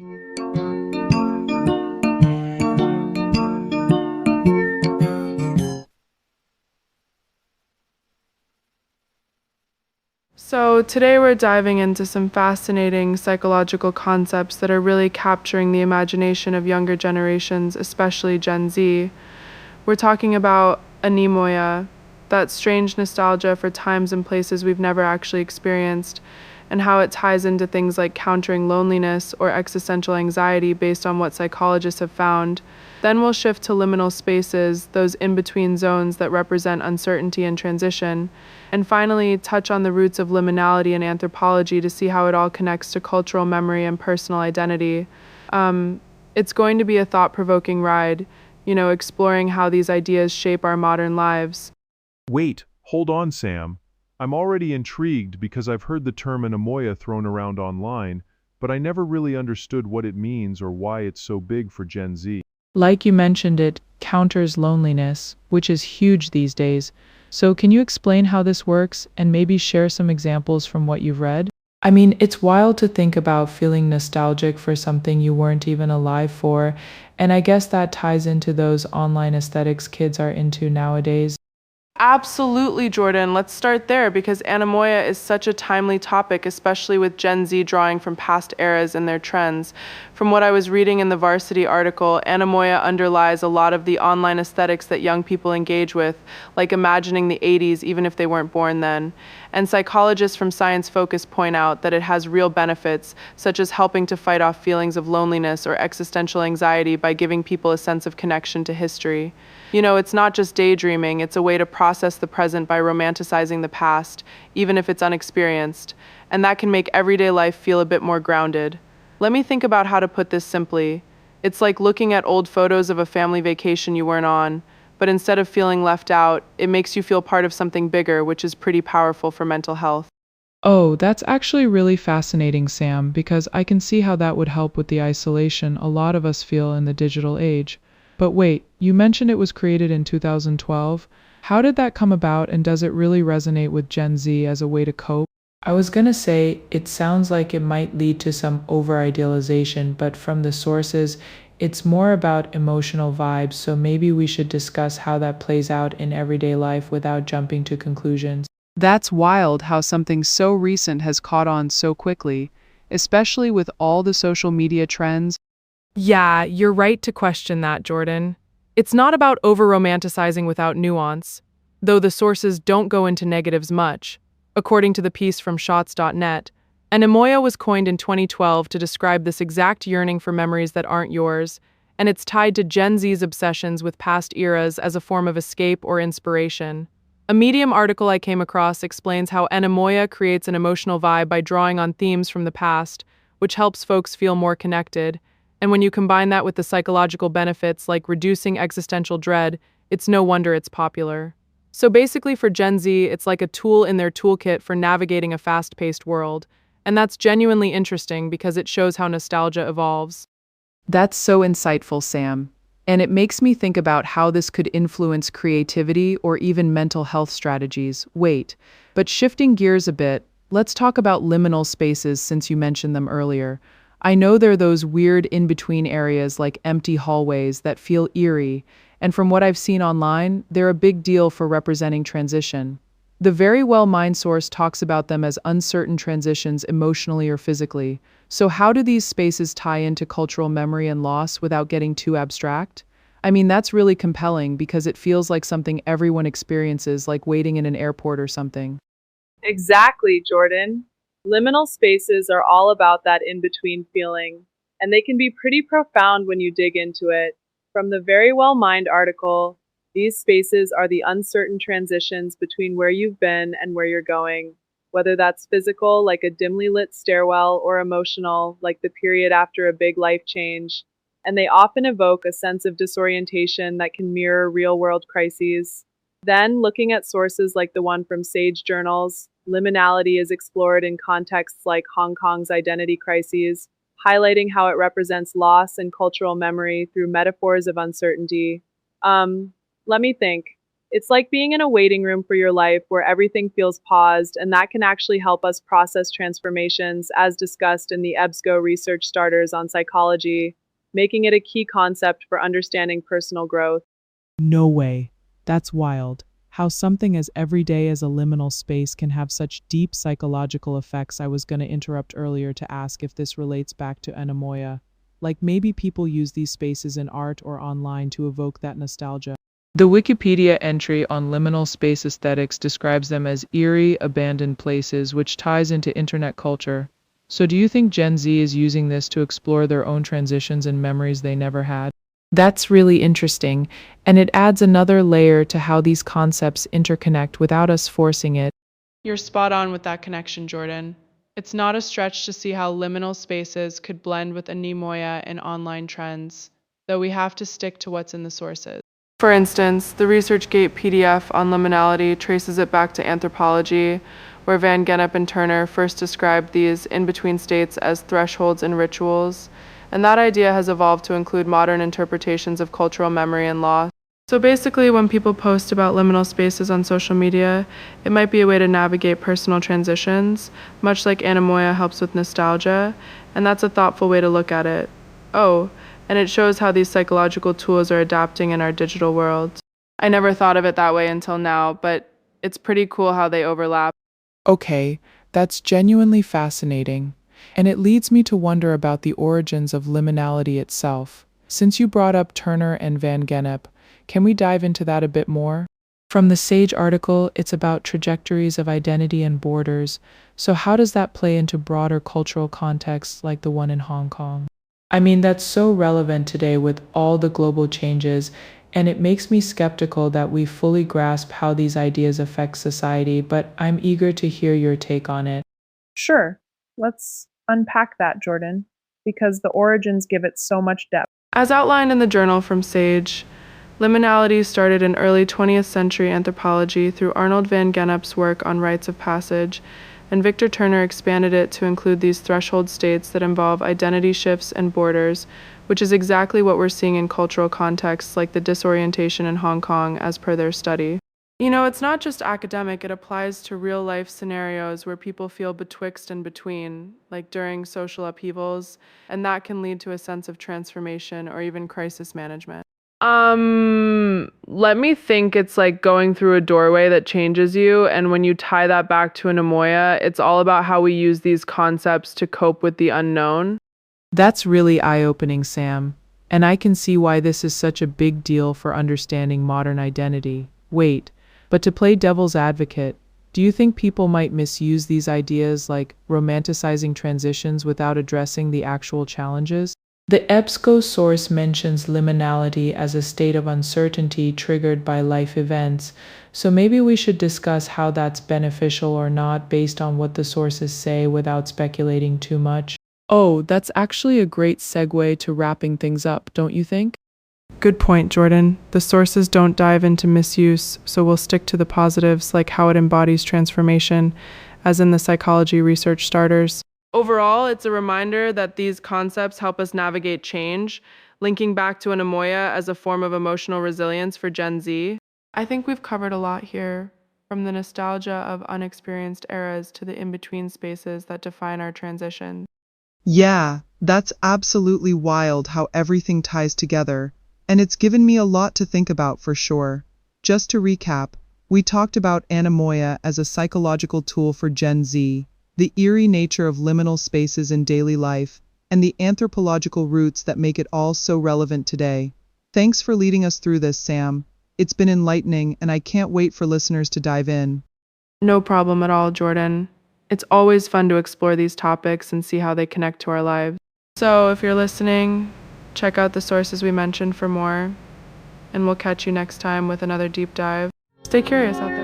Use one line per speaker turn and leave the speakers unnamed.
So, today we're diving into some fascinating psychological concepts that are really capturing the imagination of younger generations, especially Gen Z. We're talking about anemoia, that strange nostalgia for times and places we've never actually experienced, and how it ties into things like countering loneliness or existential anxiety based on what psychologists have found. Then we'll shift to liminal spaces, those in between zones that represent uncertainty and transition. And finally, touch on the roots of liminality and anthropology to see how it all connects to cultural memory and personal identity. It's going to be a thought provoking ride, exploring how these ideas shape our modern lives.
Wait, hold on, Sam. I'm already intrigued because I've heard the term anemoia thrown around online, but I never really understood what it means or why it's so big for Gen Z.
Like you mentioned, it counters loneliness, which is huge these days. So, can you explain how this works and maybe share some examples from what you've read? I mean, it's wild to think about feeling nostalgic for something you weren't even alive for, and I guess that ties into those online aesthetics kids are into nowadays.
Absolutely, Jordan. Let's start there because anemoia is such a timely topic, especially with Gen Z drawing from past eras and their trends. From what I was reading in the Varsity article, anemoia underlies a lot of the online aesthetics that young people engage with, like imagining the 80s even if they weren't born then. And psychologists from Science Focus point out that it has real benefits, such as helping to fight off feelings of loneliness or existential anxiety by giving people a sense of connection to history. It's not just daydreaming, it's a way to process the present by romanticizing the past, even if it's unexperienced, and that can make everyday life feel a bit more grounded. Let me think about how to put this simply. It's like looking at old photos of a family vacation you weren't on, but instead of feeling left out, it makes you feel part of something bigger, which is pretty powerful for mental health.
Oh, that's actually really fascinating, Sam, because I can see how that would help with the isolation a lot of us feel in the digital age. But wait, you mentioned it was created in 2012. How did that come about, and does it really resonate with Gen Z as a way to cope? I was gonna say it sounds like it might lead to some over idealization, but from the sources, it's more about emotional vibes, so maybe we should discuss how that plays out in everyday life without jumping to conclusions.
That's wild how something so recent has caught on so quickly, especially with all the social media trends. Yeah, you're right to question that, Jordan. It's not about over-romanticizing without nuance, though the sources don't go into negatives much. According to the piece from shots.net, anemoia was coined in 2012 to describe this exact yearning for memories that aren't yours, and it's tied to Gen Z's obsessions with past eras as a form of escape or inspiration. A Medium article I came across explains how anemoia creates an emotional vibe by drawing on themes from the past, which helps folks feel more connected. And when you combine that with the psychological benefits like reducing existential dread, it's no wonder it's popular. So basically for Gen Z, it's like a tool in their toolkit for navigating a fast-paced world. And that's genuinely interesting because it shows how nostalgia evolves. That's so insightful, Sam. And it makes me think about how this could influence creativity or even mental health strategies. Wait, but shifting gears a bit, let's talk about liminal spaces since you mentioned them earlier. I know they're those weird in-between areas like empty hallways that feel eerie, and from what I've seen online, they're a big deal for representing transition. The Very Well Mind source talks about them as uncertain transitions emotionally or physically. So how do these spaces tie into cultural memory and loss without getting too abstract? I mean, that's really compelling because it feels like something everyone experiences, like waiting in an airport or something.
Exactly, Jordan. Liminal spaces are all about that in between feeling, and they can be pretty profound when you dig into it. From the Very Well Mind article, these spaces are the uncertain transitions between where you've been and where you're going, whether that's physical, like a dimly lit stairwell, or emotional, like the period after a big life change. And they often evoke a sense of disorientation that can mirror real world crises. Then, looking at sources like the one from Sage Journals, liminality is explored in contexts like Hong Kong's identity crises, highlighting how it represents loss and cultural memory through metaphors of uncertainty. Um, Let me think. It's like being in a waiting room for your life where everything feels paused, and that can actually help us process transformations, as discussed in the EBSCO research starters on psychology, making it a key concept for understanding personal growth.
No way. That's wild. How something as everyday as a liminal space can have such deep psychological effects. I was going to interrupt earlier to ask if this relates back to Anemoia. Like maybe people use these spaces in art or online to evoke that nostalgia. The Wikipedia entry on liminal space aesthetics describes them as eerie, abandoned places, which ties into internet culture. So do you think Gen Z is using this to explore their own transitions and memories they never had? That's really interesting, and it adds another layer to how these concepts interconnect without us forcing it.
You're spot on with that connection, Jordan. It's not a stretch to see how liminal spaces could blend with anemoia and online trends, though we have to stick to what's in the sources. For instance, the ResearchGate PDF on liminality traces it back to anthropology, where Van Gennep and Turner first described these in-between states as thresholds and rituals, and that idea has evolved to include modern interpretations of cultural memory and loss. So basically, when people post about liminal spaces on social media, it might be a way to navigate personal transitions, much like Anemoia helps with nostalgia, and that's a thoughtful way to look at it. Oh, and it shows how these psychological tools are adapting in our digital world. I never thought of it that way until now, but it's pretty cool how they overlap.
Okay, that's genuinely fascinating. And it leads me to wonder about the origins of liminality itself. Since you brought up Turner and Van Gennep, can we dive into that a bit more? From the Sage article, it's about trajectories of identity and borders. So how does that play into broader cultural contexts like the one in Hong Kong? I mean, that's so relevant today with all the global changes, and it makes me skeptical that we fully grasp how these ideas affect society, but I'm eager to hear your take on it.
Sure, let's unpack that, Jordan, because the origins give it so much depth.
As outlined in the journal from Sage, liminality started in early 20th century anthropology through Arnold van Gennep's work on rites of passage, and Victor Turner expanded it to include these threshold states that involve identity shifts and borders, which is exactly what we're seeing in cultural contexts like the disorientation in Hong Kong as per their study. You know, it's not just academic, it applies to real-life scenarios where people feel betwixt and between, like during social upheavals, and that can lead to a sense of transformation or even crisis management. Let me think. It's like going through a doorway that changes you, and when you tie that back to an anemoia, it's all about how we use these concepts to cope with the unknown.
That's really eye-opening, Sam. And I can see why this is such a big deal for understanding modern identity. Wait, but to play devil's advocate, do you think people might misuse these ideas like romanticizing transitions without addressing the actual challenges? The EBSCO source mentions liminality as a state of uncertainty triggered by life events, so maybe we should discuss how that's beneficial or not based on what the sources say without speculating too much. Oh, that's actually a great segue to wrapping things up, don't you think?
Good point, Jordan. The sources don't dive into misuse, so we'll stick to the positives like how it embodies transformation, as in the psychology research starters. Overall, it's a reminder that these concepts help us navigate change, linking back to anemoia as a form of emotional resilience for Gen Z. I think we've covered a lot here, from the nostalgia of unexperienced eras to the in-between spaces that define our transition.
Yeah, that's absolutely wild how everything ties together, and it's given me a lot to think about for sure. Just to recap, we talked about anemoia as a psychological tool for Gen Z, the eerie nature of liminal spaces in daily life, and the anthropological roots that make it all so relevant today. Thanks for leading us through this, Sam. It's been enlightening, and I can't wait for listeners to dive in.
No problem at all, Jordan. It's always fun to explore these topics and see how they connect to our lives. So if you're listening, check out the sources we mentioned for more, and we'll catch you next time with another deep dive. Stay curious out there.